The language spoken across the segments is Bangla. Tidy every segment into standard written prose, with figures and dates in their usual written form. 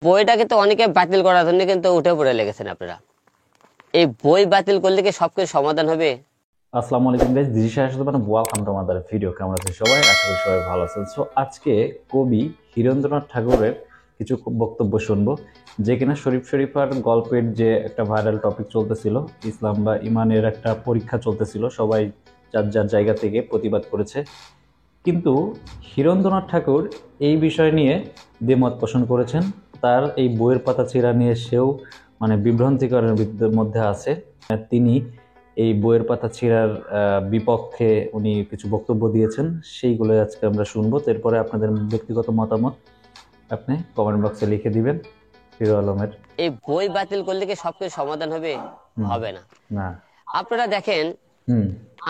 বইটাকে তো অনেকে বাতিল করার জন্য কিন্তু উঠে পড়ে লেগেছেন আপনারা। এই বই বাতিল করলে কি সবকিছু সমাধান হবে? আসসালামু আলাইকুম guys, this is Ashraf. Welcome to আমাদের ভিডিও। কেমন আছেন সবাই? আশা করি সবাই ভালো আছেন। সো আজকে কবি হীরেন্দ্রনাথ ঠাকুরের কিছু বক্তব্য শুনবো, যে কিনা শরীফ শরীফার গল্পের যে একটা ভাইরাল টপিক চলতেছিল, ইসলাম বা ইমানের একটা পরীক্ষা চলতেছিল, সবাই যার যার জায়গা থেকে প্রতিবাদ করেছে। কিন্তু হীরেন্দ্রনাথ ঠাকুর এই বিষয় নিয়ে দ্বিমত পোষণ করেছেন। তার এই বইয়ের পাতা ছিঁড়া নিয়ে সেও বিভ্রান্তিকরের মধ্যে আছে। তিনি এই বইয়ের পাতা ছিঁড়ার বিপক্ষে উনি কিছু বক্তব্য দিয়েছেন, সেইগুলো আজকে আমরা শুনবো। এরপরে আপনাদের ব্যক্তিগত মতামত আপনি কমেন্ট বক্সে লিখে দিবেন। হিরো আলমের এই বই বাতিল করলে কি সবকিছু সমাধান হবে? হবে না। না। আপনারা দেখেন,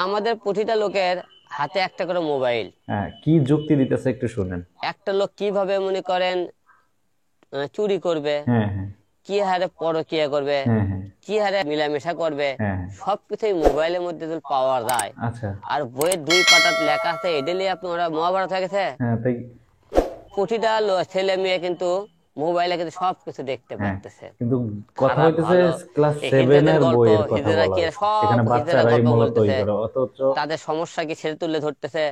আমাদের প্রতিটা লোকের হাতে একটা করে মোবাইল। হ্যাঁ, কি যুক্তি দিতেছে একটু শুনেন। একটা লোক কিভাবে মনে করেন চুরি করবে, হ্যাঁ হ্যাঁ কি হারে পরকিয়া করবে, হ্যাঁ হ্যাঁ কি হারে মিলামেশা করবে, হ্যাঁ সবকিছু মোবাইলের মধ্যে পাওয়া যায়। আচ্ছা। আর বইয়ের 2 পাতাত লেখা আছে, এটা নিয়ে আপনারা মহাভারত হয়ে গেছে। হ্যাঁ, তাই প্রতিটা ছেলে মেয়ে কিন্তু মোবাইলে কিন্তু সবকিছু দেখতে পারতেছে। কিন্তু কথা হইতেছে ক্লাস 7 এর বইয়ের কথা বলা হয়। সেখানে বাচ্চারাই মূলত এই করে, অথচ তাদের সমস্যা কি ছেড়ে তুলে ধরতেছে।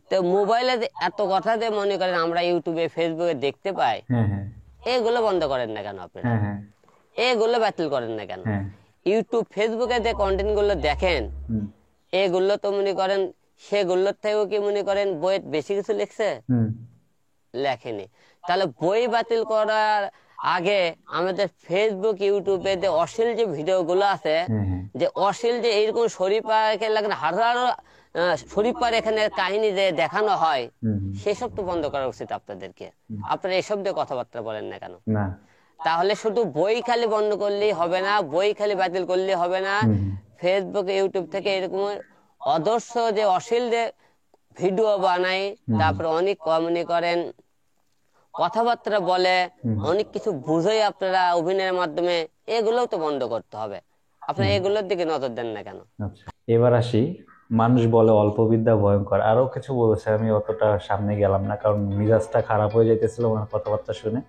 তো মোবাইলে এত কথা যে মনে করেন আমরা ইউটিউবে ফেসবুকে দেখতে পাই, হ্যাঁ হ্যাঁ এগুলো বন্ধ করেন না কেন আপনারা? হ্যাঁ হ্যাঁ এগুলো বাতিল করেন না কেন? হ্যাঁ ইউটিউব ফেসবুকে যে কন্টেন্ট গুলো দেখেন, এগুলো তো মনে করেন সেগুলোর থেকেও কি মনে করেন বইয়ে বেশি কিছু লিখছে? লেখেনি। তাহলে বই বাতিল করার আগে আমাদের ফেসবুক ইউটিউবে যে অশ্লীল যে ভিডিও গুলো আছে, যে অশ্লীল যে এইরকম শরীফাকে লাগেন হাজারো শরীফার এখানে কাহিনী যে দেখানো হয়, সেসব তো বন্ধ করা উচিত আপনাদেরকে। আপনারা এসব দিয়ে কথাবার্তা বলেন না কেন? তাহলে শুধু বই খালি বন্ধ করলেই হবে না, বই খালি বাতিল করলেই হবে না। ফেসবুক ইউটিউব থেকে এরকম অদর্শ যে অশ্লীল যে ভিডিও বানায়, তারপরে অনেক মনে করেন কথাবার্তা বলে, অনেক কিছু বুঝাই আপনারা অভিনয়ের মাধ্যমে, এগুলোও তো বন্ধ করতে হবে। আপনারা এগুলোর দিকে নজর দেন না কেন? এবার আসি, মানুষ বলে অল্প বিদ্যা ভয়ঙ্কর, আরো কিছু বলেছে, আমি অতটা সামনে গেলাম না কারণ মিজাজটা খারাপ হয়ে যাইতেছিল ওনার কথাবার্তা শুনে।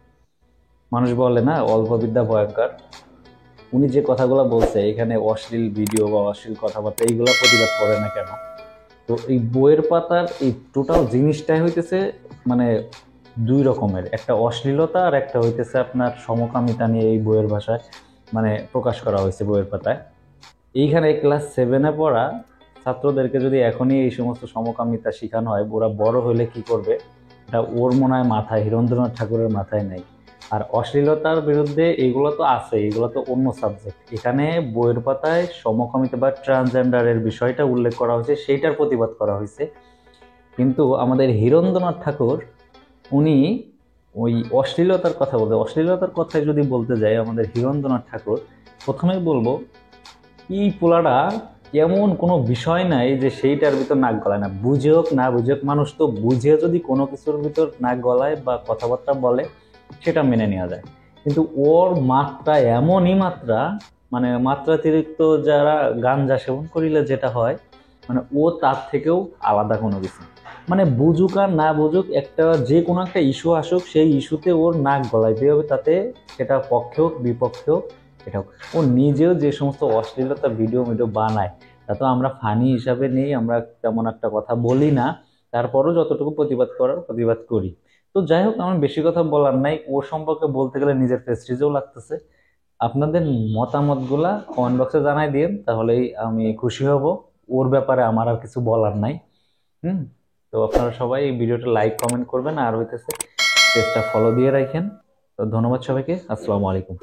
মানুষ বলে না অল্প বিদ্যা ভয়ঙ্কর, উনি যে কথাগুলো বলছে এখানে অশ্লীল ভিডিও বা অশ্লীল কথাবার্তা এইগুলা প্রতিবাদ করে না কেন? তো এই বইয়ের পাতার এই টোটাল জিনিসটাই হইতেছে দুই রকমের, একটা অশ্লীলতা আর একটা হইতেছে আপনার সমকামিতা নিয়ে এই বইয়ের ভাষায় প্রকাশ করা হয়েছে বইয়ের পাতায়। এইখানে ক্লাস 7-এ পড়া ছাত্রদেরকে যদি এখনই এই সমস্ত সমকামিতা শেখানো হয়, ওরা বড় হইলে কি করবে এটা ওর মনে হয় মাথায়, হীরেন্দ্রনাথ ঠাকুরের মাথায় নেই। আর অশ্লীলতার বিরুদ্ধে এগুলো তো আছে, এগুলো তো অন্য সাবজেক্ট। এখানে বইয়ের পাতায় সমকামিতা বা ট্রান্সজেন্ডারের বিষয়টা উল্লেখ করা হয়েছে, সেইটার প্রতিবাদ করা হয়েছে। কিন্তু আমাদের হীরেন্দ্রনাথ ঠাকুর উনি ওই অশ্লীলতার কথা বলতে, অশ্লীলতার কথায় যদি বলতে যাই আমাদের হীরেন্দ্রনাথ ঠাকুর, প্রথমেই বলবো এই পোলাটা এমন কোনো বিষয় নাই যে সেইটার ভিতর নাক গলায় না। বুঝে হোক না বুঝে হোক, মানুষ তো বুঝে যদি কোনো কিছুর ভিতর নাক গলায় বা কথাবার্তা বলে সেটা মেনে নেওয়া যায়। কিন্তু ওর মাত্রা এমনই মাত্রা, মাত্রাতিরিক্ত যারা গাঞ্জা সেবন করিলে যেটা হয়, ও তার থেকেও আলাদা কোনো কিছু। বুঝুক আর না বুঝুক, একটা যে কোনো একটা ইস্যু আসুক, সেই ইস্যুতে ওর নাক গলাইতে হবে, তাতে সেটা পক্ষে হোক বিপক্ষে হোক। এটা ও নিজেও যে সমস্ত অশ্লীলতা ভিডিও বানায়, তা তো আমরা ফানি হিসাবে নেই, আমরা তেমন একটা কথা বলি না, তারপরও যতটুকু প্রতিবাদ করার প্রতিবাদ করি। তো যাই হোক, আমার বেশি কথা বলার নাই, ওর সম্পর্কে বলতে গেলে নিজের প্রেস্টিজও লাগতেছে। আপনাদের মতামতগুলা কমেন্ট বক্সে জানাই দিন, তাহলেই আমি খুশি হব। ওর ব্যাপারে আমার আর কিছু বলার নাই। তো আপনারা সবাই এই ভিডিওটা লাইক কমেন্ট করবেন, আর হইতেছে পেজটা ফলো দিয়ে রাখেন। তো ধন্যবাদ সবাইকে, আসসালামু আলাইকুম।